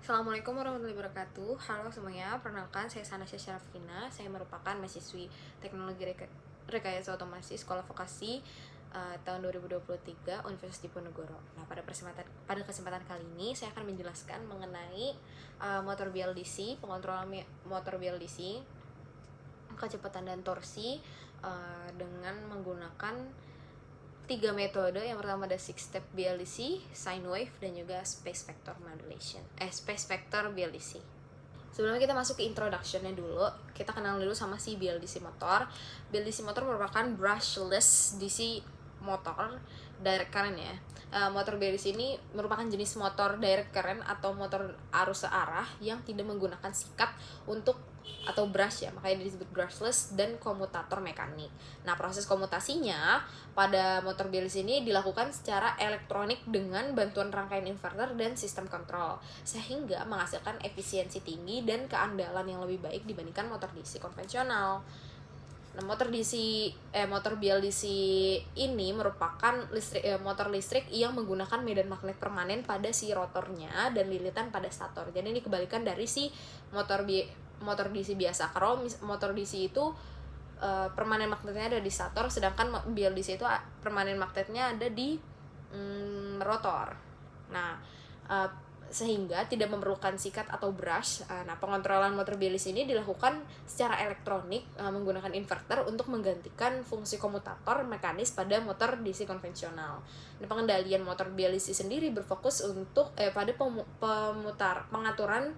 Assalamualaikum warahmatullahi wabarakatuh. Halo semuanya, perkenalkan saya Sanasya Syarafina. Saya merupakan mahasiswi Teknologi Rekayasa Otomasi Sekolah Vokasi tahun 2023 Universitas Diponegoro. Nah, pada kesempatan kali ini saya akan menjelaskan mengenai motor BLDC, pengontrolan motor BLDC, kecepatan dan torsi dengan menggunakan tiga metode. Yang pertama ada six step BLDC, sine wave, dan juga space vector BLDC. Sebelumnya kita masuk ke introduction-nya dulu, kita kenal dulu sama si BLDC motor. BLDC motor merupakan brushless DC motor direct current ya. Motor BLDC ini merupakan jenis motor direct current atau motor arus searah yang tidak menggunakan sikat atau brush ya, makanya disebut brushless, dan komutator mekanik. Nah, proses komutasinya pada motor BLDC ini dilakukan secara elektronik dengan bantuan rangkaian inverter dan sistem kontrol, sehingga menghasilkan efisiensi tinggi dan keandalan yang lebih baik dibandingkan motor DC konvensional. Nah, motor BLDC ini merupakan motor listrik yang menggunakan medan magnet permanen pada si rotornya dan lilitan pada stator. Jadi ini kebalikan dari si motor DC biasa. Kalau motor DC itu permanen magnetnya ada di stator, sedangkan BLDC itu permanen magnetnya ada di rotor. Nah, sehingga tidak memerlukan sikat atau brush. Nah, pengontrolan motor BLDC ini dilakukan secara elektronik menggunakan inverter untuk menggantikan fungsi komutator mekanis pada motor DC konvensional. Nah, pengendalian motor BLDC sendiri berfokus pada pengaturan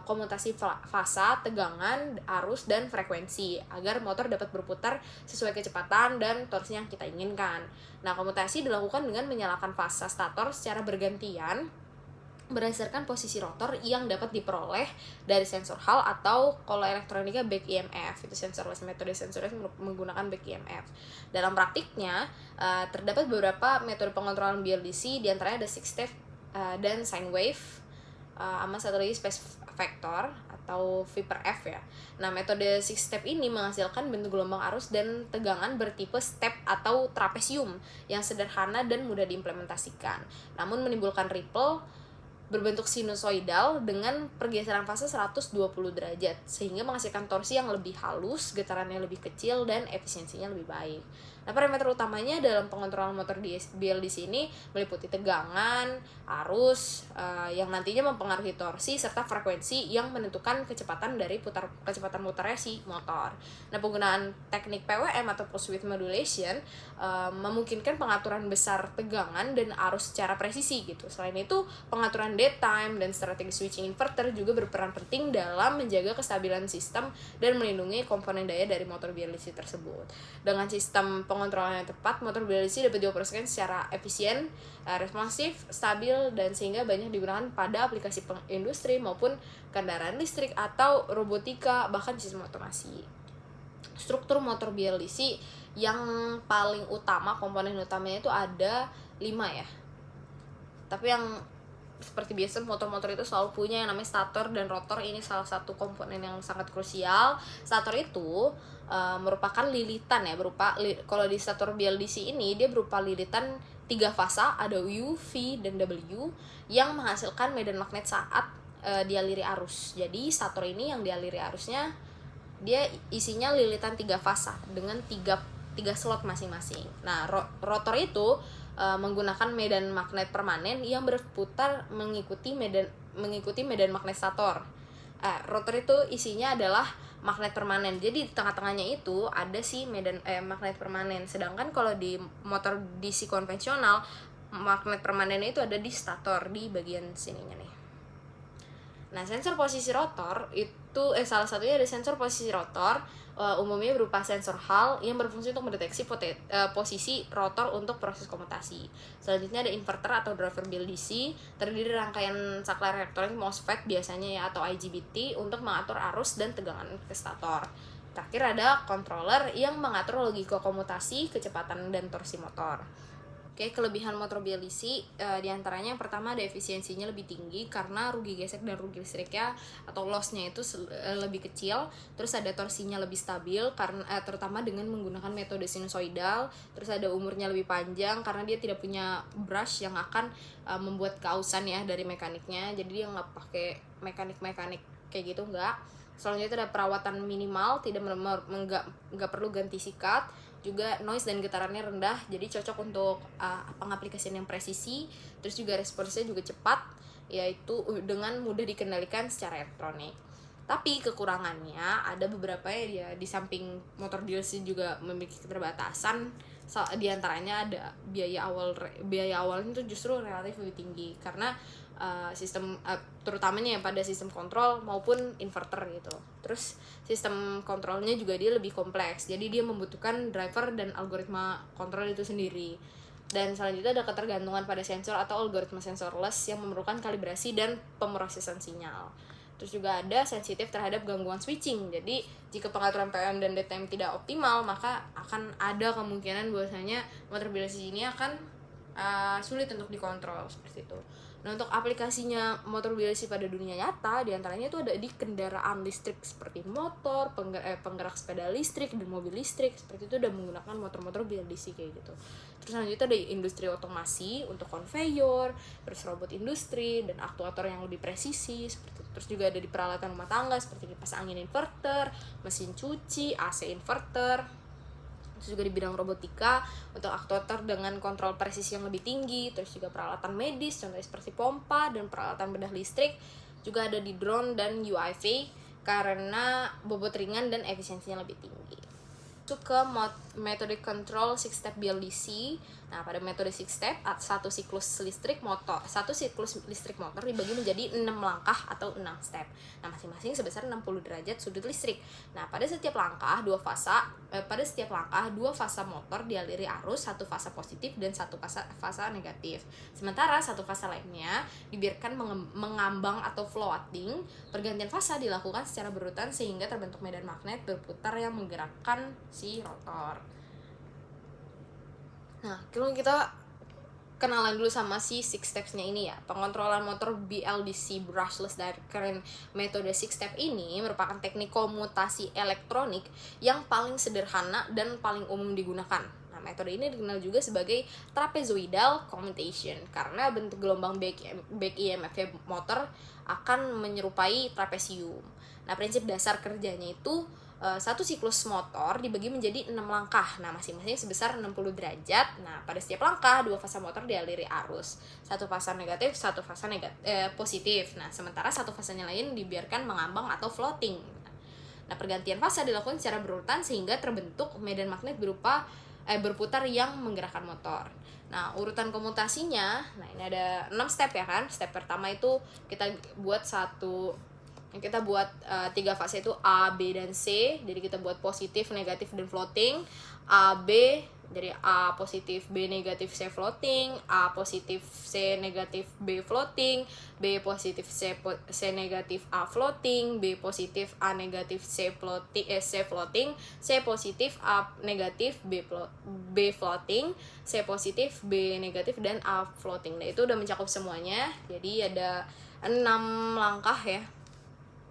komutasi fasa, tegangan, arus, dan frekuensi agar motor dapat berputar sesuai kecepatan dan torsi yang kita inginkan. Nah, komutasi dilakukan dengan menyalakan fasa stator secara bergantian berdasarkan posisi rotor yang dapat diperoleh dari sensor Hall atau kalau elektronika back EMF, itu sensorless. Metode sensorless menggunakan back EMF. Dalam praktiknya terdapat beberapa metode pengontrolan BLDC, diantaranya ada six step dan sine wave, sama satu lagi space vector atau V per F ya. Nah, metode six step ini menghasilkan bentuk gelombang arus dan tegangan bertipe step atau trapesium yang sederhana dan mudah diimplementasikan, namun menimbulkan ripple berbentuk sinusoidal dengan pergeseran fase 120 derajat, sehingga menghasilkan torsi yang lebih halus, getarannya lebih kecil, dan efisiensinya lebih baik. Nah, parameter utamanya dalam pengontrolan motor BLDC ini meliputi tegangan, arus yang nantinya mempengaruhi torsi, serta frekuensi yang menentukan kecepatan muternya si motor. Nah, penggunaan teknik PWM atau pulse width modulation memungkinkan pengaturan besar tegangan dan arus secara presisi gitu. Selain itu, pengaturan dead time dan strategi switching inverter juga berperan penting dalam menjaga kestabilan sistem dan melindungi komponen daya dari motor BLDC tersebut. Dengan sistem pengontrolan yang tepat, motor BLDC dapat dioperasikan secara efisien, responsif, stabil, dan sehingga banyak digunakan pada aplikasi industri maupun kendaraan listrik atau robotika, bahkan sistem otomasi. Struktur motor BLDC yang paling utama, komponen utamanya itu ada 5 ya. Tapi yang seperti biasa motor-motor itu selalu punya yang namanya stator dan rotor. Ini salah satu komponen yang sangat krusial. Stator itu merupakan lilitan ya, kalau di stator BLDC ini dia berupa lilitan 3 fasa, ada U, V, dan W yang menghasilkan medan magnet saat dialiri arus. Jadi stator ini yang dialiri arusnya dia isinya lilitan 3 fasa dengan 3 slot masing-masing. Nah, rotor itu menggunakan medan magnet permanen yang berputar mengikuti medan magnet stator. Rotor itu isinya adalah magnet permanen. Jadi di tengah-tengahnya itu ada si medan magnet permanen. Sedangkan kalau di motor DC konvensional, magnet permanennya itu ada di stator di bagian sininya nih. Nah, sensor posisi rotor itu salah satunya ada sensor posisi rotor, umumnya berupa sensor Hall yang berfungsi untuk mendeteksi posisi rotor untuk proses komutasi. Selanjutnya ada inverter atau driver BLDC, terdiri dari rangkaian saklar elektronik MOSFET biasanya ya, atau IGBT untuk mengatur arus dan tegangan ke stator. Terakhir ada controller yang mengatur logika komutasi, kecepatan, dan torsi motor. Oke, kelebihan motor BLDC diantaranya yang pertama ada efisiensinya lebih tinggi karena rugi gesek dan rugi listriknya atau lossnya itu lebih kecil. Terus ada torsinya lebih stabil karena terutama dengan menggunakan metode sinusoidal. Terus ada umurnya lebih panjang karena dia tidak punya brush yang akan membuat keausan ya dari mekaniknya. Jadi dia nggak pakai mekanik kayak gitu, nggak. Selanjutnya ada perawatan minimal, nggak perlu ganti sikat. Juga noise dan getarannya rendah, jadi cocok untuk pengaplikasian yang presisi. Terus juga responsnya juga cepat, yaitu dengan mudah dikendalikan secara elektronik. Tapi kekurangannya ada beberapa ya, di samping motor DLC juga memiliki keterbatasan. Di antaranya ada biaya awalnya itu justru relatif lebih tinggi karena sistem terutamanya yang pada sistem kontrol maupun inverter gitu. Terus sistem kontrolnya juga dia lebih kompleks, jadi dia membutuhkan driver dan algoritma kontrol itu sendiri. Dan selanjutnya ada ketergantungan pada sensor atau algoritma sensorless yang memerlukan kalibrasi dan pemrosesan sinyal. Terus juga ada sensitif terhadap gangguan switching. Jadi jika pengaturan PM dan DTM tidak optimal, maka akan ada kemungkinan bahwasanya motor BLDC ini akan sulit untuk dikontrol seperti itu. Nah, untuk aplikasinya motor BLDC pada dunia nyata diantaranya itu ada di kendaraan listrik seperti motor, penggerak sepeda listrik dan mobil listrik seperti itu udah menggunakan motor-motor BLDC kayak gitu. Terus selanjutnya ada industri otomasi untuk konveyor, terus robot industri dan aktuator yang lebih presisi seperti itu. Terus juga ada di peralatan rumah tangga seperti kipas angin inverter, mesin cuci, AC inverter. Terus juga di bidang robotika untuk aktuator dengan kontrol presisi yang lebih tinggi. Terus juga peralatan medis contohnya seperti pompa dan peralatan bedah listrik. Juga ada di drone dan UAV karena bobot ringan dan efisiensinya lebih tinggi. Masuk ke metode control 6-step BLDC. Nah, pada metode 6-step, satu siklus listrik motor dibagi menjadi 6 langkah atau 6 step. Nah, masing-masing sebesar 60 derajat sudut listrik. Nah, pada setiap langkah dua fasa motor dialiri arus, satu fasa positif dan satu fasa negatif. Sementara satu fasa lainnya dibiarkan mengambang atau floating. Pergantian fasa dilakukan secara berurutan sehingga terbentuk medan magnet berputar yang menggerakkan si rotor. Nah, kalau kita kenalan dulu sama si 6 steps-nya ini ya. Pengontrolan motor BLDC brushless direct current metode 6 step ini merupakan teknik komutasi elektronik yang paling sederhana dan paling umum digunakan. Nah, metode ini dikenal juga sebagai trapezoidal commutation karena bentuk gelombang back EMF motor akan menyerupai trapesium. Nah, prinsip dasar kerjanya itu satu siklus motor dibagi menjadi 6 langkah. Nah, masing-masing sebesar 60 derajat. Nah, pada setiap langkah dua fasa motor dialiri arus. Satu fasa negatif, satu fasa positif. Nah, sementara satu fasanya lain dibiarkan mengambang atau floating. Nah, pergantian fasa dilakukan secara berurutan sehingga terbentuk medan magnet berputar yang menggerakkan motor. Nah, urutan komutasinya, nah ini ada 6 step ya kan. Step pertama itu kita buat 3 fase itu A, B, dan C. Jadi kita buat positif, negatif, dan floating. A, B, dari A positif, B negatif, C floating. A positif, C negatif, B floating. B positif, C negatif, A floating. B positif, A negatif, C floating. C positif, A negatif, B floating. C positif, B negatif, dan A floating. Nah, itu udah mencakup semuanya. Jadi ada 6 langkah ya.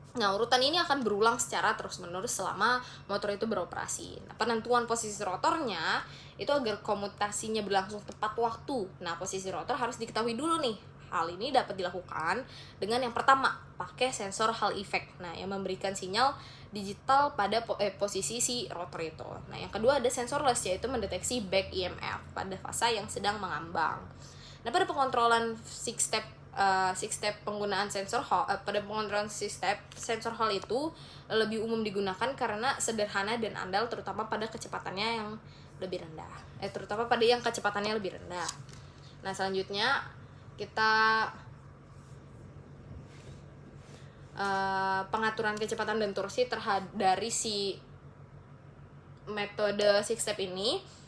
Nah, urutan ini akan berulang secara terus-menerus selama motor itu beroperasi. Nah, penentuan posisi rotornya itu agar komutasinya berlangsung tepat waktu. Nah, posisi rotor harus diketahui dulu nih. Hal ini dapat dilakukan dengan yang pertama, pakai sensor Hall effect. Nah, yang memberikan sinyal digital pada posisi si rotor itu. Nah, yang kedua ada sensorless, yaitu mendeteksi back EMF pada fasa yang sedang mengambang. Nah, pada pengontrolan 6 step penggunaan sensor Hall, pada pengontrolan 6 step sensor Hall itu lebih umum digunakan karena sederhana dan andal, terutama pada kecepatannya yang lebih rendah. Terutama pada yang kecepatannya lebih rendah. Nah, selanjutnya kita pengaturan kecepatan dan torsi dari si metode 6 step ini.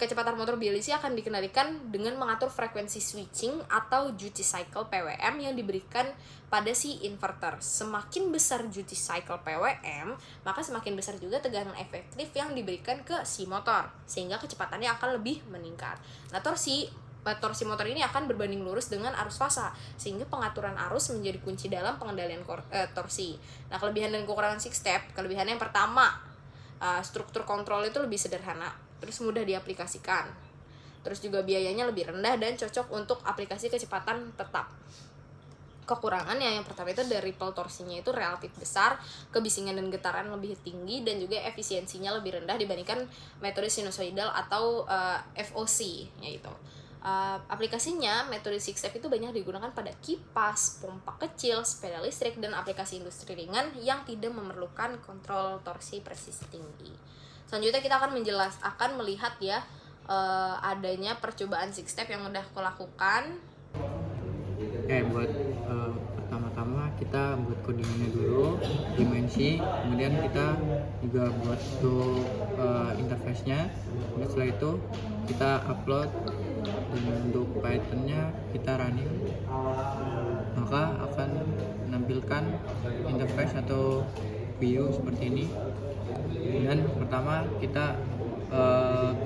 kecepatan motor BLDC akan dikendalikan dengan mengatur frekuensi switching atau duty cycle PWM yang diberikan pada si inverter. Semakin besar duty cycle PWM, maka semakin besar juga tegangan efektif yang diberikan ke si motor, sehingga kecepatannya akan lebih meningkat. Nah, torsi motor ini akan berbanding lurus dengan arus fasa, sehingga pengaturan arus menjadi kunci dalam pengendalian torsi. Nah, kelebihan dan kekurangan six step. Kelebihannya yang pertama, struktur kontrol itu lebih sederhana, terus mudah diaplikasikan, terus juga biayanya lebih rendah dan cocok untuk aplikasi kecepatan tetap. Kekurangannya yang pertama itu dari ripple torsinya itu relatif besar, kebisingan dan getaran lebih tinggi, dan juga efisiensinya lebih rendah dibandingkan metode sinusoidal atau FOC, yaitu aplikasinya metode six step itu banyak digunakan pada kipas, pompa kecil, sepeda listrik, dan aplikasi industri ringan yang tidak memerlukan kontrol torsi presisi tinggi. Selanjutnya kita akan melihat ya adanya percobaan six step yang udah aku lakukan. Buat pertama-tama kita buat codingannya dulu, dimensi, kemudian kita juga buat untuk interface-nya. Dan setelah itu kita upload, dan untuk Python-nya kita running, maka akan menampilkan interface atau view seperti ini. Dan pertama kita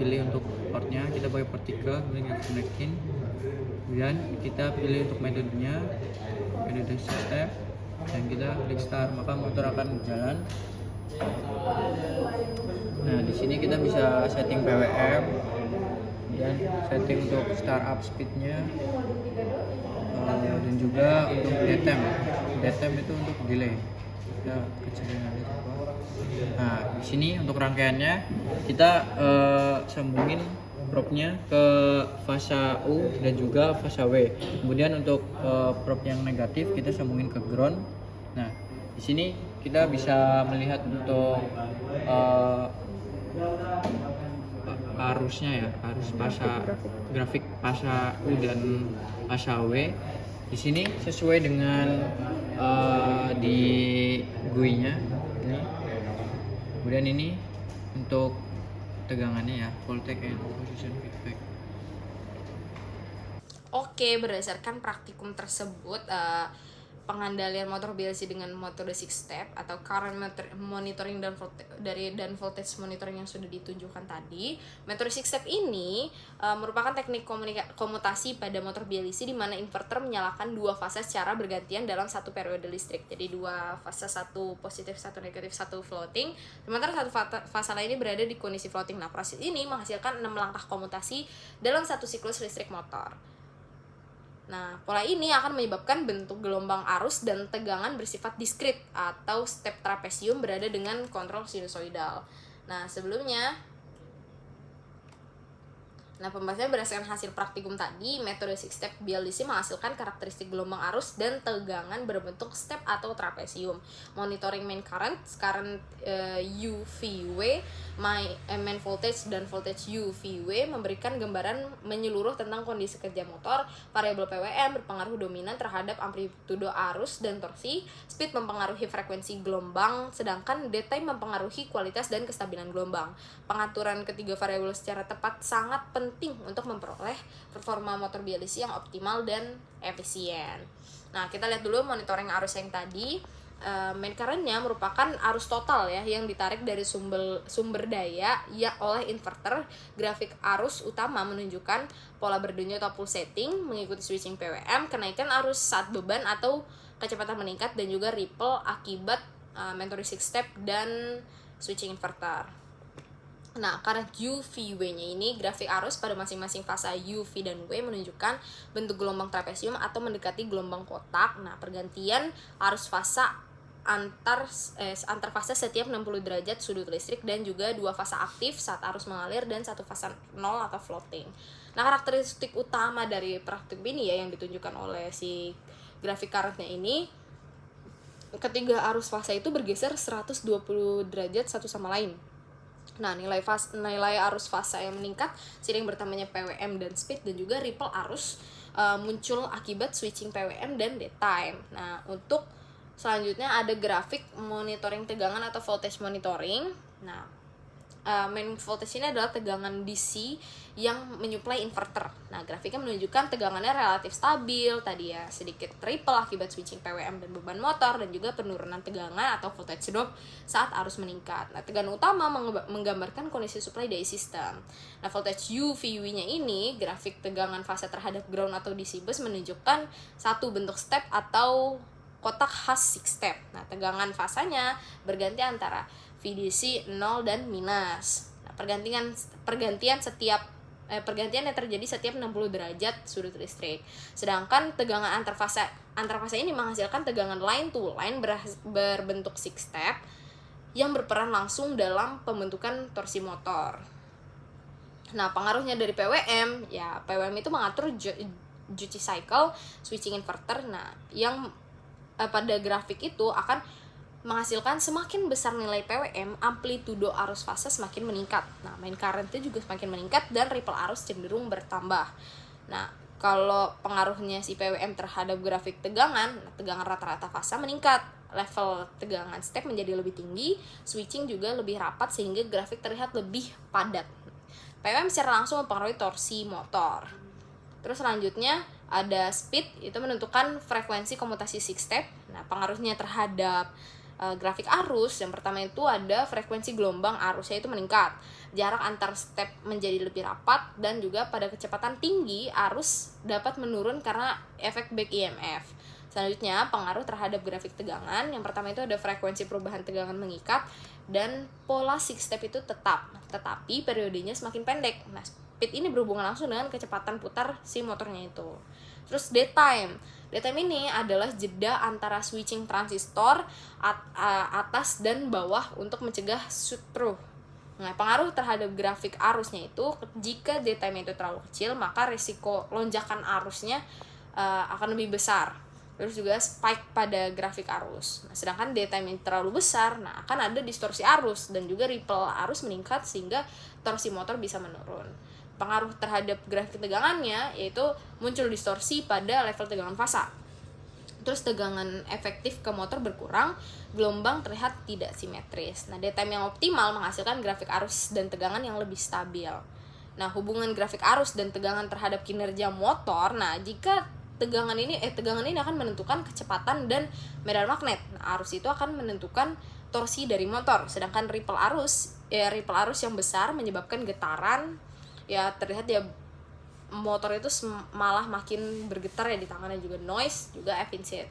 pilih untuk portnya, kita pakai port 3, kemudian kita connectin, kemudian kita pilih untuk metodenya, metode step, dan kita klik start, maka motor akan berjalan. Nah, di sini kita bisa setting PWM dan setting untuk startup speednya, dan juga untuk DTM itu untuk delay. Kita kecilin aja coba. Nah, di sini untuk rangkaiannya kita sambungin propnya ke fasa U dan juga fasa W. Kemudian untuk prop yang negatif kita sambungin ke ground. Nah, di sini kita bisa melihat untuk arusnya ya, arus fasa grafik fasa U dan fasa W. Di sini sesuai dengan di GUI-nya ini. Kemudian ini untuk tegangannya ya, voltage and position feedback. Oke, berdasarkan praktikum tersebut, pengandalian motor BLC dengan metode six step atau current monitoring dan voltage monitoring yang sudah ditunjukkan tadi, metode six step ini merupakan teknik komutasi pada motor BLC di mana inverter menyalakan dua fase secara bergantian dalam satu periode listrik. Jadi dua fase, satu positif, satu negatif, satu floating. Sementara satu fase lainnya berada di kondisi floating. Nah, proses ini menghasilkan 6 langkah komutasi dalam satu siklus listrik motor. Nah, pola ini akan menyebabkan bentuk gelombang arus dan tegangan bersifat diskrit atau step trapesium berada dengan kontrol sinusoidal. Nah, pembahasannya berdasarkan hasil praktikum tadi, metode six step BLDC menghasilkan karakteristik gelombang arus dan tegangan berbentuk step atau trapesium. Monitoring main current UVW, main voltage dan voltage UVW memberikan gambaran menyeluruh tentang kondisi kerja motor. Variabel PWM berpengaruh dominan terhadap amplitudo arus dan torsi. Speed mempengaruhi frekuensi gelombang, sedangkan D-time mempengaruhi kualitas dan kestabilan gelombang. Pengaturan ketiga variabel secara tepat sangat penting untuk memperoleh performa motor BLDC yang optimal dan efisien. Nah, kita lihat dulu monitoring arus yang tadi. Main current-nya merupakan arus total ya yang ditarik dari sumber daya ya oleh inverter. Grafik arus utama menunjukkan pola berdenyut atau pulsating mengikuti switching PWM, kenaikan arus saat beban atau kecepatan meningkat, dan juga ripple akibat metode six step dan switching inverter. Nah, karena UV-W-nya ini, grafik arus pada masing-masing fase UV dan W menunjukkan bentuk gelombang trapesium atau mendekati gelombang kotak. Nah, pergantian arus fase antar fase setiap 60 derajat sudut listrik, dan juga dua fase aktif saat arus mengalir dan satu fase nol atau floating. Nah, karakteristik utama dari praktik ini ya yang ditunjukkan oleh si grafik current-nya ini, ketiga arus fase itu bergeser 120 derajat satu sama lain. Nah, nilai arus fase yang meningkat seiring bertambahnya PWM dan speed, dan juga ripple arus muncul akibat switching PWM dan D-time. Nah, untuk selanjutnya ada grafik monitoring tegangan atau voltage monitoring. Nah, main voltage ini adalah tegangan DC yang menyuplai inverter. Nah, grafiknya menunjukkan tegangannya relatif stabil, tadi ya sedikit triple akibat switching PWM dan beban motor, dan juga penurunan tegangan atau voltage drop saat arus meningkat. Nah, tegangan utama menggambarkan kondisi supply dari sistem. Nah, voltage U, VUE-nya ini, grafik tegangan fase terhadap ground atau DC bus menunjukkan satu bentuk step atau kotak khas 6 step. Nah, tegangan fasanya berganti antara VDC 0 dan minus. Nah, pergantian yang terjadi setiap 60 derajat sudut listrik. Sedangkan tegangan antar fase ini menghasilkan tegangan line to line berbentuk 6 step yang berperan langsung dalam pembentukan torsi motor. Nah, pengaruhnya dari PWM, ya PWM itu mengatur duty cycle, switching inverter. Nah, yang pada grafik itu akan menghasilkan semakin besar nilai PWM, amplitudo arus fase semakin meningkat. Nah, main current-nya juga semakin meningkat dan ripple arus cenderung bertambah. Nah, kalau pengaruhnya si PWM terhadap grafik tegangan, tegangan rata-rata fase meningkat. Level tegangan step menjadi lebih tinggi, switching juga lebih rapat sehingga grafik terlihat lebih padat. PWM secara langsung mempengaruhi torsi motor. Terus selanjutnya ada speed, itu menentukan frekuensi komutasi 6 step. Nah, pengaruhnya terhadap grafik arus, yang pertama itu ada frekuensi gelombang arusnya itu meningkat, jarak antar step menjadi lebih rapat, dan juga pada kecepatan tinggi arus dapat menurun karena efek back EMF. Selanjutnya pengaruh terhadap grafik tegangan, yang pertama itu ada frekuensi perubahan tegangan mengikat, dan pola 6 step itu tetap, tetapi periodenya semakin pendek. Nah, speed ini berhubungan langsung dengan kecepatan putar si motornya itu. Terus daytime ini adalah jeda antara switching transistor atas dan bawah untuk mencegah shoot-through. Nah, pengaruh terhadap grafik arusnya itu, jika daytime itu terlalu kecil, maka risiko lonjakan arusnya akan lebih besar. Terus juga spike pada grafik arus. Nah, sedangkan daytime yang terlalu besar, nah akan ada distorsi arus dan juga ripple arus meningkat sehingga torsi motor bisa menurun. Pengaruh terhadap grafik tegangannya yaitu muncul distorsi pada level tegangan fasa. Terus tegangan efektif ke motor berkurang, gelombang terlihat tidak simetris. Nah, daytime yang optimal menghasilkan grafik arus dan tegangan yang lebih stabil. Nah, hubungan grafik arus dan tegangan terhadap kinerja motor, nah jika tegangan ini akan menentukan kecepatan dan medan magnet. Nah, arus itu akan menentukan torsi dari motor, sedangkan ripple arus yang besar menyebabkan getaran. Ya, terlihat ya motor itu malah makin bergetar ya di tangannya, juga noise, juga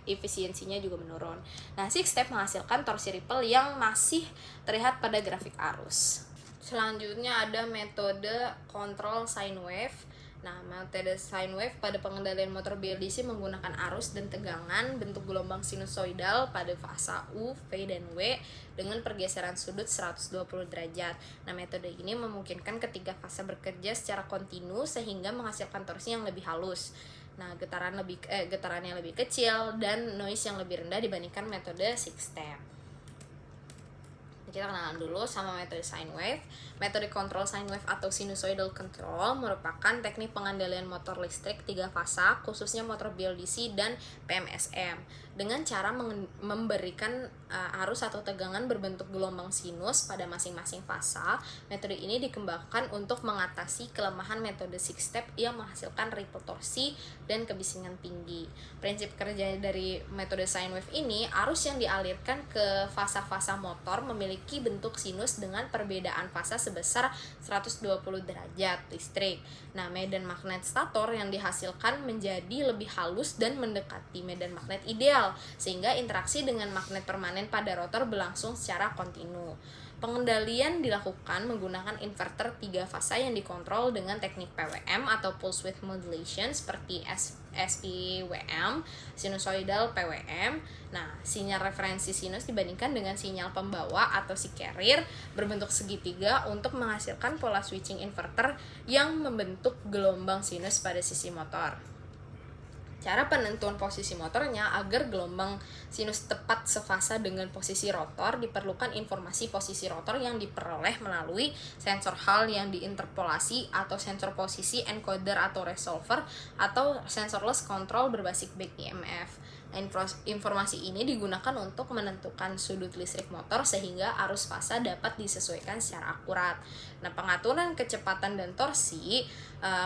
efisiensinya juga menurun. Nah, 6 step menghasilkan torsi ripple yang masih terlihat pada grafik arus. Selanjutnya ada metode control sine wave. Nah, metode sine wave pada pengendalian motor BLDC menggunakan arus dan tegangan bentuk gelombang sinusoidal pada fase U, V, dan W dengan pergeseran sudut 120 derajat. Nah, metode ini memungkinkan ketiga fase bekerja secara kontinu sehingga menghasilkan torsi yang lebih halus. Nah, getarannya lebih kecil dan noise yang lebih rendah dibandingkan metode 6 step. Kita kenalan dulu sama metode sine wave. Metode control sine wave atau sinusoidal control merupakan teknik pengendalian motor listrik 3 fasa, khususnya motor BLDC dan PMSM, dengan cara memberikan arus atau tegangan berbentuk gelombang sinus pada masing-masing fasa. Metode ini dikembangkan untuk mengatasi kelemahan metode 6 step yang menghasilkan ripple torsi dan kebisingan tinggi. Prinsip kerja dari metode sine wave ini, arus yang dialirkan ke fasa-fasa motor memiliki bentuk sinus dengan perbedaan fasa sebesar 120 derajat listrik. Nah, medan magnet stator yang dihasilkan menjadi lebih halus dan mendekati medan magnet ideal, sehingga interaksi dengan magnet permanen pada rotor berlangsung secara kontinu. Pengendalian dilakukan menggunakan inverter 3 fasa yang dikontrol dengan teknik PWM atau pulse width modulation seperti SPWM, sinusoidal PWM. Nah, sinyal referensi sinus dibandingkan dengan sinyal pembawa atau si carrier berbentuk segitiga untuk menghasilkan pola switching inverter yang membentuk gelombang sinus pada sisi motor. Cara penentuan posisi motornya agar gelombang sinus tepat sefasa dengan posisi rotor, diperlukan informasi posisi rotor yang diperoleh melalui sensor Hall yang diinterpolasi atau sensor posisi encoder atau resolver atau sensorless control berbasis back EMF. Nah, informasi ini digunakan untuk menentukan sudut listrik motor sehingga arus fasa dapat disesuaikan secara akurat. Nah, pengaturan kecepatan dan torsi,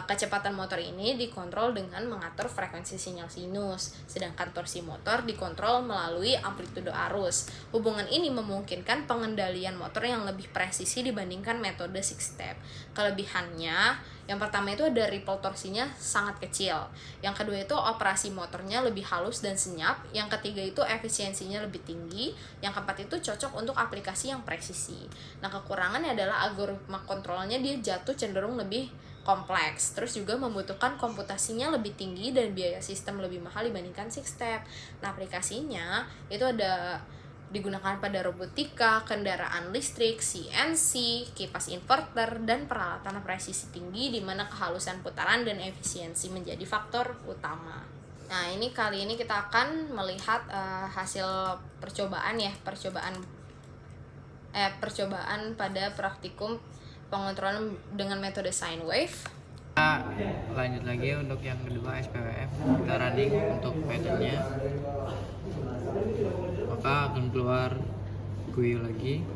kecepatan motor ini dikontrol dengan mengatur frekuensi sinyal sinus, sedangkan torsi motor dikontrol melalui amplitudo arus. Hubungan ini memungkinkan pengendalian motor yang lebih presisi dibandingkan metode six step. Kelebihannya, yang pertama itu ada ripple torsinya sangat kecil. Yang kedua itu operasi motornya lebih halus dan senyap. Yang ketiga itu efisiensinya lebih tinggi. Yang keempat itu cocok untuk aplikasi yang presisi. Nah, kekurangannya adalah algoritma kontrolnya dia jatuh cenderung lebih kompleks. Terus juga membutuhkan komputasinya lebih tinggi dan biaya sistem lebih mahal dibandingkan six step. Nah, aplikasinya itu ada digunakan pada robotika, kendaraan listrik, CNC, kipas inverter, dan peralatan presisi tinggi di mana kehalusan putaran dan efisiensi menjadi faktor utama. Nah, kali ini kita akan melihat hasil percobaan pada praktikum pengontrolan dengan metode sine wave. Kita lanjut lagi untuk yang kedua SPWF, kita running untuk metodenya, maka akan keluar GUI lagi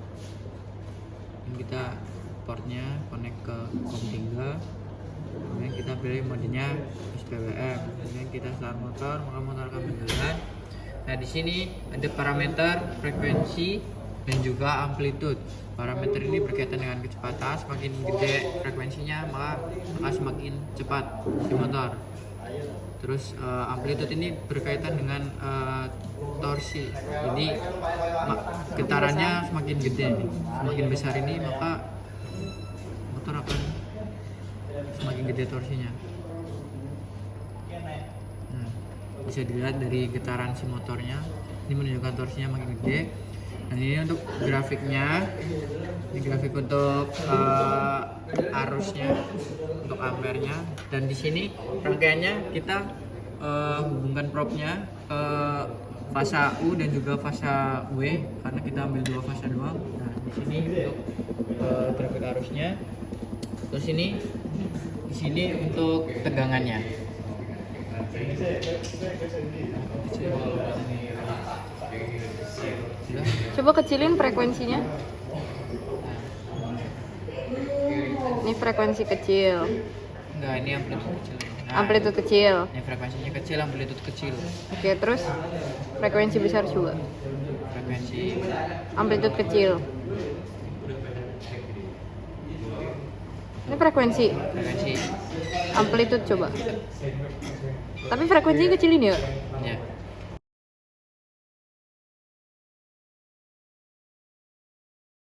dan kita portnya connect ke COM3, kemudian kita pilih modenya SPWF, kemudian kita start motor, maka motor akan berjalan. Nah, di sini ada parameter frekuensi dan juga amplitude. Parameter ini berkaitan dengan kecepatan, semakin gede frekuensinya maka semakin cepat si motor. Terus amplitude ini berkaitan dengan torsi, jadi getarannya semakin gede, semakin besar ini maka motor akan semakin gede torsinya. Nah, bisa dilihat dari getaran si motornya, ini menunjukkan torsinya makin gede. Dan ini untuk grafiknya, ini grafik untuk arusnya, untuk ampernya. Dan di sini rangkaiannya kita hubungkan probnya ke fasa U dan juga fasa W karena kita ambil dua fasa doang. Nah, di sini untuk grafik arusnya. Terus di sini untuk tegangannya. Coba kecilin frekuensinya. Ini frekuensi kecil. Enggak, ini amplitude kecil. Nah, Amplitude kecil. ini frekuensinya kecil, amplitude kecil. Oke, terus frekuensi besar juga. Frekuensi Amplitude kecil. Ini frekuensi. Amplitude coba. Tapi frekuensinya kecilin ya? ya.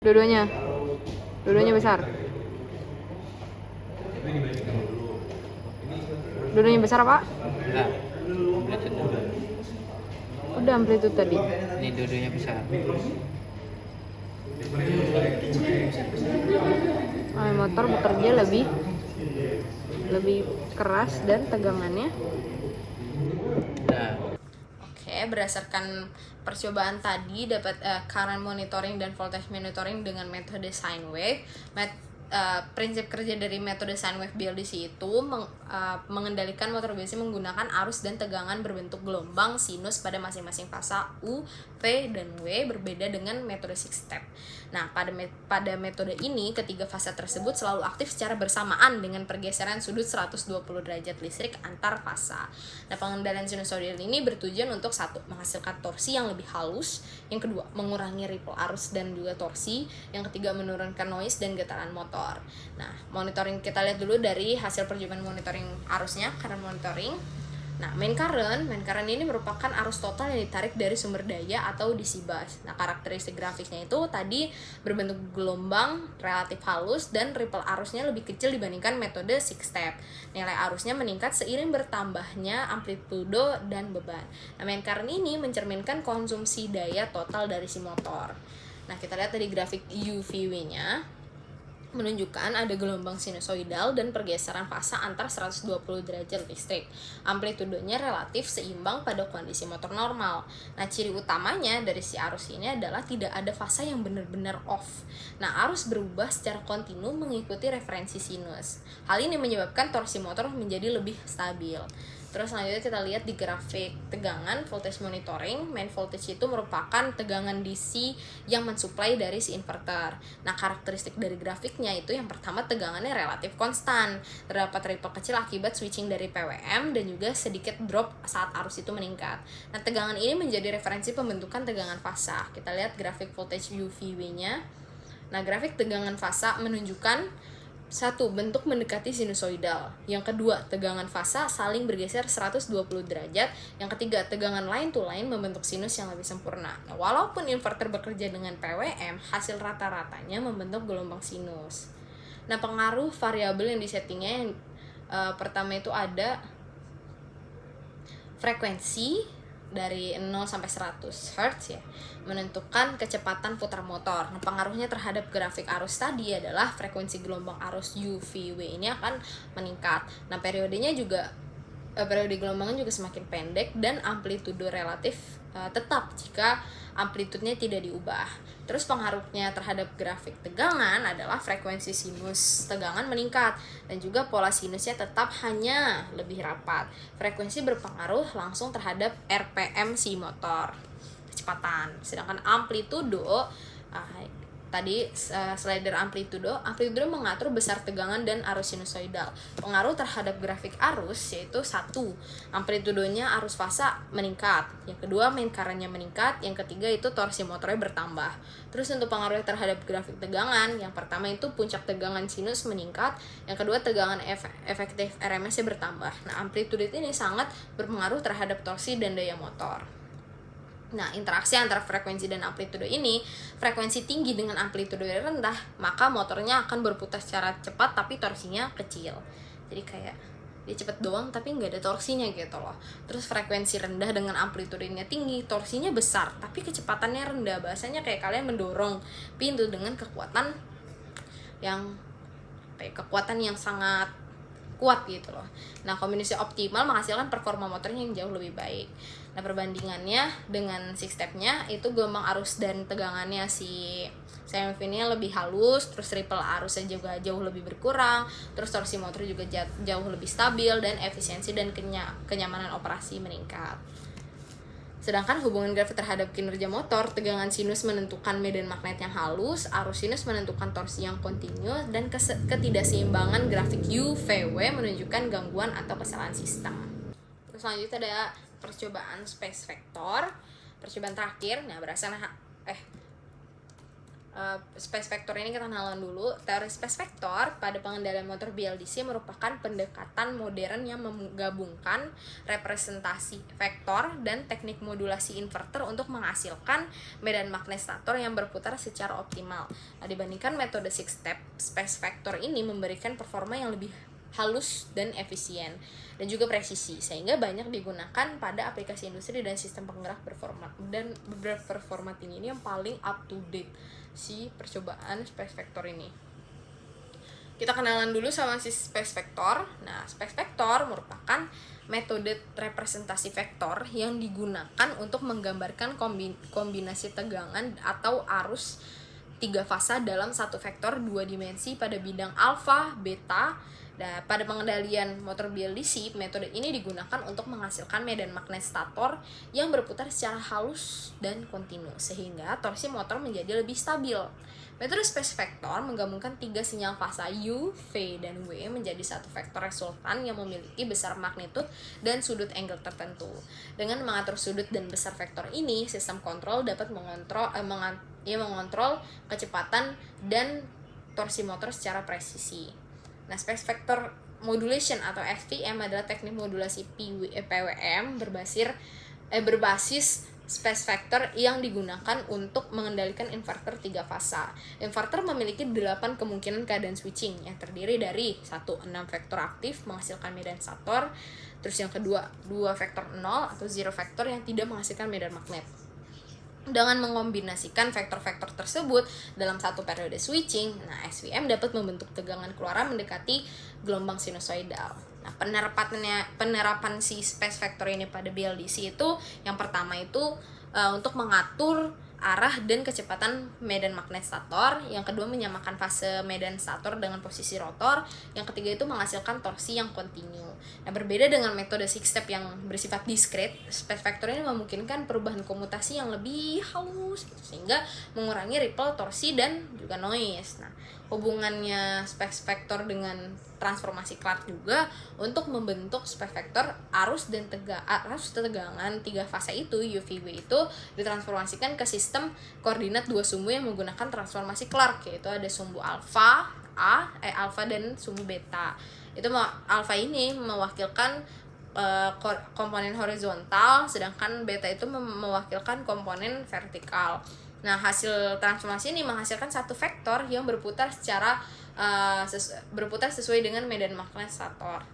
Dua-duanya besar. Dua-duanya besar apa? Enggak. Amplitude. Udah amplitude tadi. Ini dua-duanya besar. Motor bekerja lebih keras dan tegangannya. Nah, Oke, berdasarkan percobaan tadi dapat current monitoring dan voltage monitoring dengan metode sine wave. Prinsip kerja dari metode sine wave BLDC itu mengendalikan motor BLDC menggunakan arus dan tegangan berbentuk gelombang sinus pada masing-masing fasa U, V, dan W, berbeda dengan metode six step. Nah, pada metode ini ketiga fasa tersebut selalu aktif secara bersamaan dengan pergeseran sudut 120 derajat listrik antar fasa. Nah, pengendalian sinusoidal ini bertujuan untuk satu, menghasilkan torsi yang lebih halus, yang kedua, mengurangi ripple arus dan juga torsi, yang ketiga, menurunkan noise dan getaran motor. Nah, monitoring kita lihat dulu dari hasil percobaan monitoring arusnya, current monitoring. Nah, main current ini merupakan arus total yang ditarik dari sumber daya atau DC bus. Nah, karakteristik grafiknya itu tadi berbentuk gelombang, relatif halus, dan ripple arusnya lebih kecil dibandingkan metode six step. Nilai arusnya meningkat seiring bertambahnya amplitudo dan beban. Nah, main current ini mencerminkan konsumsi daya total dari si motor. Nah, kita lihat dari grafik UVW-nya. Menunjukkan ada gelombang sinusoidal dan pergeseran fasa antar 120 derajat listrik. Amplitudonya relatif seimbang pada kondisi motor normal. Nah, ciri utamanya dari si arus ini adalah tidak ada fasa yang benar-benar off. Nah, arus berubah secara kontinu mengikuti referensi sinus. Hal ini menyebabkan torsi motor menjadi lebih stabil. Terus selanjutnya kita lihat di grafik tegangan voltage monitoring. Main voltage itu merupakan tegangan DC yang mensuplai dari si inverter. Nah, karakteristik dari grafiknya itu yang pertama tegangannya relatif konstan. Terdapat ripple kecil akibat switching dari PWM dan juga sedikit drop saat arus itu meningkat. Nah, tegangan ini menjadi referensi pembentukan tegangan fasa. Kita lihat grafik voltage UVW-nya. Nah, grafik tegangan fasa menunjukkan satu, bentuk mendekati sinusoidal. Yang kedua, tegangan fasa saling bergeser 120 derajat. Yang ketiga, tegangan line to line membentuk sinus yang lebih sempurna. Nah, walaupun inverter bekerja dengan PWM, hasil rata-ratanya membentuk gelombang sinus. Nah, pengaruh variabel yang disettingnya yang pertama itu ada frekuensi dari 0 sampai 100 Hz ya, menentukan kecepatan putar motor. Nah, pengaruhnya terhadap grafik arus tadi adalah frekuensi gelombang arus UVW ini akan meningkat. Nah, periodenya juga periode gelombangnya juga semakin pendek dan amplitudo relatif tetap jika amplitudenya tidak diubah. Terus pengaruhnya terhadap grafik tegangan adalah frekuensi sinus tegangan meningkat dan juga pola sinusnya tetap hanya lebih rapat. Frekuensi berpengaruh langsung terhadap RPM si motor, kecepatan. Sedangkan amplitudo tadi slider amplitudo mengatur besar tegangan dan arus sinusoidal. Pengaruh terhadap grafik arus yaitu satu, amplitudonya arus fasa meningkat. Yang kedua, main current-nya meningkat. Yang ketiga itu torsi motornya bertambah. Terus untuk pengaruh terhadap grafik tegangan, yang pertama itu puncak tegangan sinus meningkat. Yang kedua, tegangan efektif RMS-nya bertambah. Nah, amplitudo ini sangat berpengaruh terhadap torsi dan daya motor. Nah, interaksi antara frekuensi dan amplitudo ini, frekuensi tinggi dengan amplitudo rendah, maka motornya akan berputar secara cepat tapi torsinya kecil. Jadi kayak dia cepet doang tapi nggak ada torsinya gitu loh. Terus frekuensi rendah dengan amplitudonya tinggi, torsinya besar tapi kecepatannya rendah. Bahasanya kayak kalian mendorong pintu dengan kekuatan yang sangat kuat gitu loh. Nah, kombinasi optimal menghasilkan performa motornya yang jauh lebih baik. Nah, perbandingannya dengan six step-nya itu gelombang arus dan tegangannya si CMV-nya lebih halus, terus ripple arusnya juga jauh lebih berkurang, terus torsi motor juga jauh lebih stabil, dan efisiensi dan kenyamanan operasi meningkat. Sedangkan hubungan grafik terhadap kinerja motor, tegangan sinus menentukan medan magnet yang halus, arus sinus menentukan torsi yang kontinu, dan ketidakseimbangan grafik UVW menunjukkan gangguan atau kesalahan sistem. Terus selanjutnya ada percobaan space vector. Percobaan terakhir, space vector ini kita kenalan dulu. Teori space vector pada pengendalian motor BLDC merupakan pendekatan modern yang menggabungkan representasi vektor dan teknik modulasi inverter untuk menghasilkan medan magnet stator yang berputar secara optimal. Nah, dibandingkan metode six step, space vector ini memberikan performa yang lebih halus dan efisien dan juga presisi, sehingga banyak digunakan pada aplikasi industri dan sistem penggerak berperforma tinggi. Ini yang paling up to date si percobaan space vector ini. Kita kenalan dulu sama si space vector. Nah, space vector merupakan metode representasi vektor yang digunakan untuk menggambarkan kombinasi tegangan atau arus 3 fasa dalam satu vektor 2 dimensi pada bidang alfa, beta. Nah, pada pengendalian motor BLDC, metode ini digunakan untuk menghasilkan medan magnet stator yang berputar secara halus dan kontinu, sehingga torsi motor menjadi lebih stabil. Metode space vector menggabungkan 3 sinyal fasa U, V, dan W menjadi satu vektor resultan yang memiliki besar magnitude dan sudut angle tertentu. Dengan mengatur sudut dan besar vektor ini, sistem kontrol dapat mengontrol kecepatan dan torsi motor secara presisi. Nah, space vector modulation atau SVM adalah teknik modulasi PWM berbasis space vector yang digunakan untuk mengendalikan inverter 3 fasa. Inverter memiliki 8 kemungkinan keadaan switching yang terdiri dari 1. 6 vektor aktif menghasilkan medan stator. Terus yang kedua, 2 vektor 0 atau 0 vektor yang tidak menghasilkan medan magnet. Dengan mengombinasikan vektor-vektor tersebut dalam satu periode switching, nah SVM dapat membentuk tegangan keluaran mendekati gelombang sinusoidal. Nah, penerapan si space vector ini pada BLDC itu yang pertama itu untuk mengatur arah dan kecepatan medan magnet stator. Yang kedua, menyamakan fase medan stator dengan posisi rotor. Yang ketiga itu menghasilkan torsi yang kontinu. Nah, berbeda dengan metode six step yang bersifat discrete, space vector ini memungkinkan perubahan komutasi yang lebih halus gitu, sehingga mengurangi ripple, torsi, dan juga noise. Nah, hubungannya space vector dengan transformasi Clark juga untuk membentuk space vector arus dan tegangan tiga fase itu, UVW itu ditransformasikan ke sistem koordinat dua sumbu yang menggunakan transformasi Clark, yaitu ada sumbu alfa dan sumbu beta. Itu alfa ini mewakilkan komponen horizontal, sedangkan beta itu mewakilkan komponen vertikal. Nah, hasil transformasi ini menghasilkan satu vektor yang berputar sesuai dengan medan magnet stator.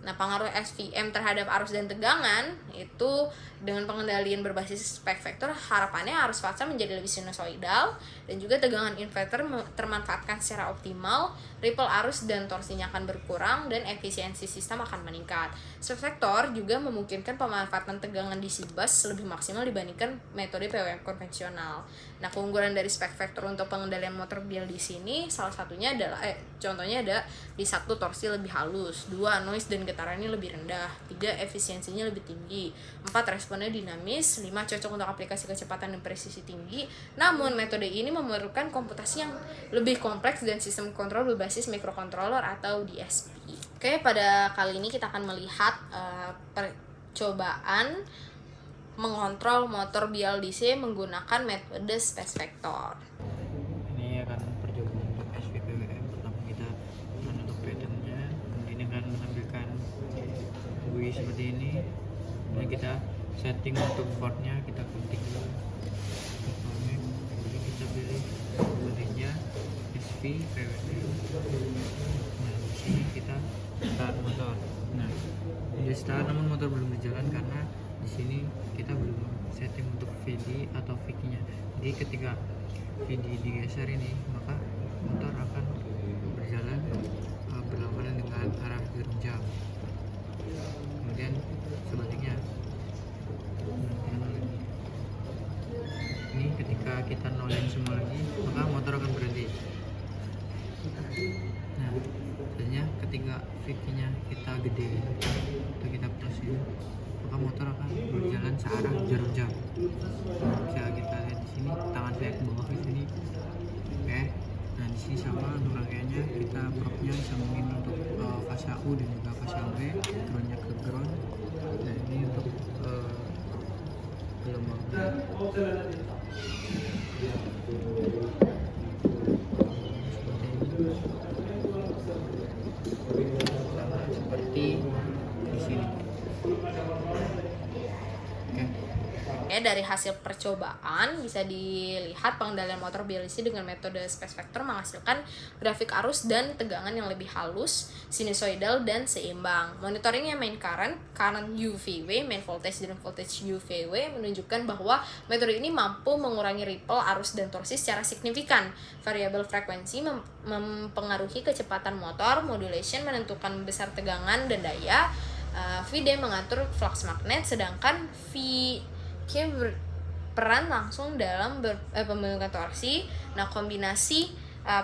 Nah, pengaruh SVM terhadap arus dan tegangan itu dengan pengendalian berbasis spek vektor, harapannya arus fase menjadi lebih sinusoidal dan juga tegangan inverter termanfaatkan secara optimal, ripple arus dan torsinya akan berkurang dan efisiensi sistem akan meningkat. Spek vektor juga memungkinkan pemanfaatan tegangan DC bus lebih maksimal dibandingkan metode PWM konvensional. Nah, keunggulan dari spek vektor untuk pengendalian motor BLDC ini salah satunya adalah contohnya ada di 1, torsi lebih halus, 2, noise dan getarannya lebih rendah, 3, efisiensinya lebih tinggi, 4, responnya dinamis, 5, cocok untuk aplikasi kecepatan dan presisi tinggi. Namun metode ini memerlukan komputasi yang lebih kompleks dan sistem kontrol berbasis microcontroller atau DSP. Oke, pada kali ini kita akan melihat percobaan mengontrol motor BLDC menggunakan metode space vector. Ini akan percobaan untuk SVPWM. Pertama kita menentuk patternnya, kemudian akan menampilkan GUI seperti ini. Kemudian kita setting untuk portnya, kita ketik dulu kemudian kita pilih metodenya SVPWM. Nah, di sini kita start motor. Nah, di start namun motor belum berjalan karena di sini kita belum setting untuk VD atau VK-nya. Jadi ketika VD digeser ini, maka motor akan berjalan berlawanan dengan arah jarum jam. Kemudian sebaliknya. Ini ketika kita nolin semua lagi, maka motor akan berhenti. Nah, selanjutnya ketika VK-nya kita gedein atau kita plusin, maka motor akan berjalan searah jarum jam. Bisa kita lihat di sini, tangan saya ke bawah di sini. Oke. Nah, di sini sama untuk rangkaiannya, kita propnya sambungin untuk fase U dan juga fase B, groundnya ke ground. Nah, ini untuk gelombangnya. Seperti di sini. Dari hasil percobaan bisa dilihat pengendalian motor BLDC dengan metode space vector menghasilkan grafik arus dan tegangan yang lebih halus, sinusoidal, dan seimbang. Monitoringnya main current UVW, main voltage, dan voltage UVW menunjukkan bahwa metode ini mampu mengurangi ripple, arus, dan torsi secara signifikan. Variabel frekuensi mempengaruhi kecepatan motor, modulation menentukan besar tegangan dan daya, VD mengatur flux magnet, sedangkan berperan langsung dalam pembentukan torsi. Nah, kombinasi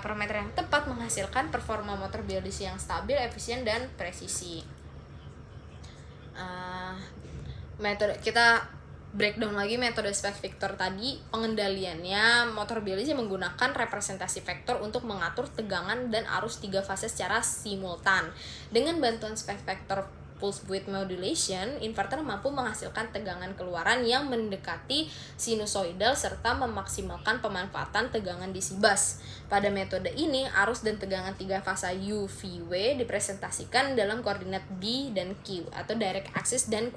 parameter yang tepat menghasilkan performa motor BLDC yang stabil, efisien, dan presisi. Metode kita breakdown lagi metode space vector tadi. Pengendaliannya motor BLDC menggunakan representasi vektor untuk mengatur tegangan dan arus 3 fase secara simultan. Dengan bantuan space vector pulse width modulation, inverter mampu menghasilkan tegangan keluaran yang mendekati sinusoidal serta memaksimalkan pemanfaatan tegangan DC bus. Pada metode ini, arus dan tegangan 3 fase UVW dipresentasikan dalam koordinat D dan Q atau direct axis dan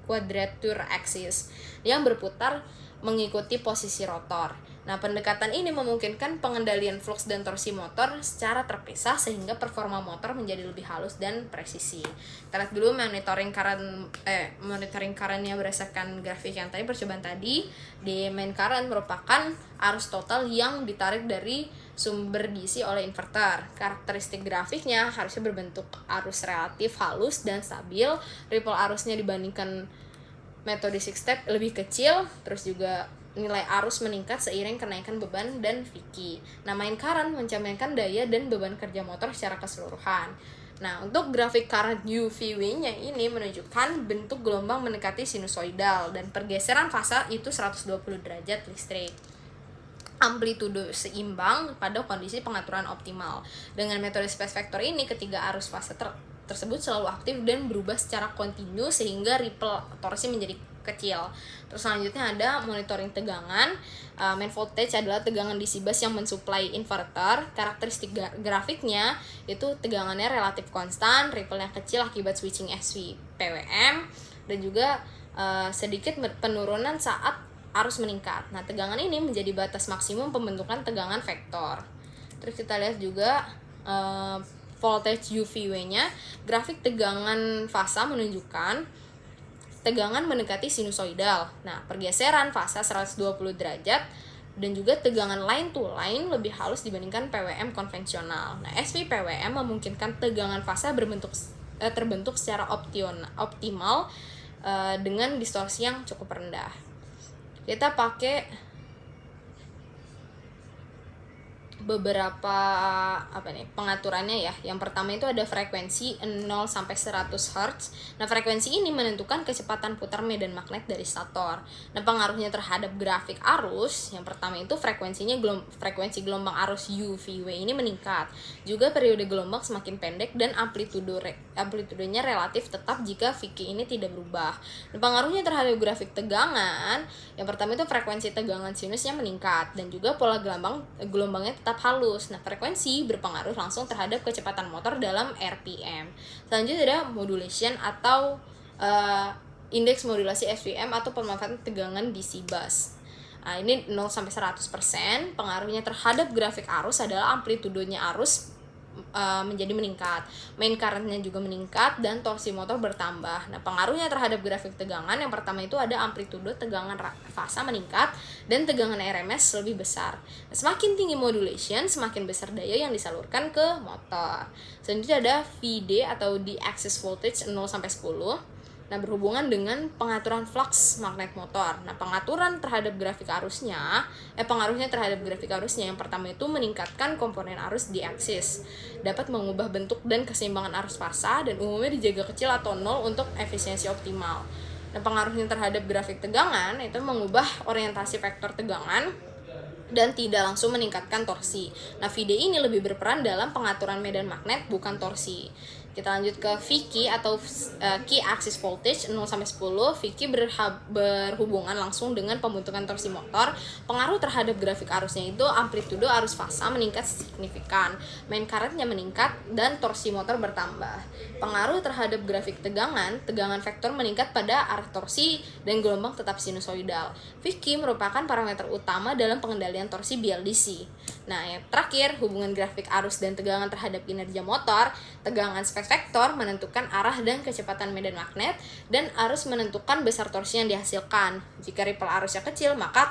quadrature axis yang berputar mengikuti posisi rotor. Nah, pendekatan ini memungkinkan pengendalian flux dan torsi motor secara terpisah sehingga performa motor menjadi lebih halus dan presisi. Kita lihat dulu monitoring current-nya berdasarkan grafik yang tadi, percobaan tadi. Di main current merupakan arus total yang ditarik dari sumber DC oleh inverter. Karakteristik grafiknya harusnya berbentuk arus relatif halus dan stabil. Ripple arusnya dibandingkan metode six step lebih kecil, terus juga nilai arus meningkat seiring kenaikan beban dan Vicky. Nah, main current mencerminkan daya dan beban kerja motor secara keseluruhan. Nah, untuk grafik current UVW-nya ini menunjukkan bentuk gelombang mendekati sinusoidal dan pergeseran fasa itu 120 derajat listrik. Amplitudo seimbang pada kondisi pengaturan optimal. Dengan metode space vector ini, ketiga arus fase tersebut selalu aktif dan berubah secara kontinu sehingga ripple torsi menjadi kecil. Terus selanjutnya ada monitoring tegangan. Main voltage adalah tegangan DC bus yang mensuplai inverter. Karakteristik grafiknya itu tegangannya relatif konstan, ripple-nya kecil akibat switching SV PWM, dan juga sedikit penurunan saat arus meningkat. Nah, tegangan ini menjadi batas maksimum pembentukan tegangan vektor. Terus kita lihat juga voltage UVW-nya. Grafik tegangan fasa menunjukkan tegangan mendekati sinusoidal. Nah, pergeseran fasa 120 derajat dan juga tegangan line to line lebih halus dibandingkan PWM konvensional. Nah, SV PWM memungkinkan tegangan fasa terbentuk secara optimal dengan distorsi yang cukup rendah. Kita pakai beberapa pengaturannya ya. Yang pertama itu ada frekuensi 0 sampai 100 Hz. Nah, frekuensi ini menentukan kecepatan putar medan magnet dari stator. Nah, pengaruhnya terhadap grafik arus, yang pertama itu frekuensi gelombang arus UVW ini meningkat. Juga periode gelombang semakin pendek dan amplitudenya relatif tetap jika Vicky ini tidak berubah. Nah, pengaruhnya terhadap grafik tegangan, yang pertama itu frekuensi tegangan sinusnya meningkat dan juga pola gelombangnya tetap halus. Nah, frekuensi berpengaruh langsung terhadap kecepatan motor dalam RPM. Selanjutnya ada modulation atau indeks modulasi SVM atau pemanfaatan tegangan DC bus. Nah, ini 0 sampai 100%. Pengaruhnya terhadap grafik arus adalah amplitudenya arus menjadi meningkat, main current-nya juga meningkat, dan torsi motor bertambah. Nah, pengaruhnya terhadap grafik tegangan, yang pertama itu ada amplitudo tegangan fasa meningkat dan tegangan RMS lebih besar. Nah, semakin tinggi modulation, semakin besar daya yang disalurkan ke motor. Selanjutnya ada VD atau the axis voltage 0 sampai 10. Nah, berhubungan dengan pengaturan flux magnet motor. Nah, pengaruhnya terhadap grafik arusnya yang pertama itu meningkatkan komponen arus di aksis, dapat mengubah bentuk dan keseimbangan arus fasa, dan umumnya dijaga kecil atau 0 untuk efisiensi optimal. Nah, pengaruhnya terhadap grafik tegangan itu mengubah orientasi vektor tegangan dan tidak langsung meningkatkan torsi. Nah, VD ini lebih berperan dalam pengaturan medan magnet, bukan torsi. Kita lanjut ke Vicky atau key axis voltage 0 sampai 10. Vicky berhubungan langsung dengan pembentukan torsi motor. Pengaruh terhadap grafik arusnya itu amplitudo arus fasa meningkat signifikan, main current-nya meningkat, dan torsi motor bertambah. Pengaruh terhadap grafik tegangan vektor meningkat pada arah torsi dan gelombang tetap sinusoidal. Vicky merupakan parameter utama dalam pengendalian torsi BLDC. Nah, yang terakhir, hubungan grafik arus dan tegangan terhadap kinerja motor. Tegangan space vector menentukan arah dan kecepatan medan magnet, dan arus menentukan besar torsi yang dihasilkan. Jika ripple arusnya kecil, maka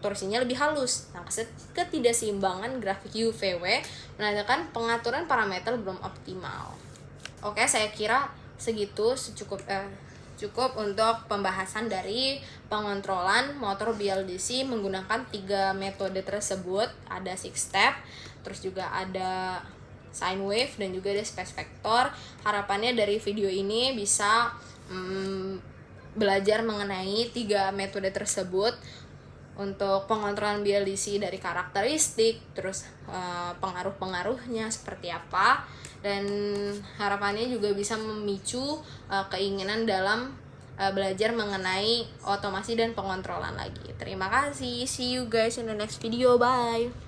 torsinya lebih halus. Nah, ketidakseimbangan grafik UVW menandakan pengaturan parameter belum optimal. Oke, saya kira segitu cukup untuk pembahasan dari pengontrolan motor BLDC menggunakan 3 metode tersebut. Ada 6 step, terus juga ada sine wave, dan juga ada space vector. Harapannya dari video ini bisa belajar mengenai 3 metode tersebut untuk pengontrolan BLDC, dari karakteristik, terus pengaruh-pengaruhnya seperti apa, dan harapannya juga bisa memicu keinginan dalam belajar mengenai otomasi dan pengontrolan lagi. Terima kasih, see you guys in the next video, bye.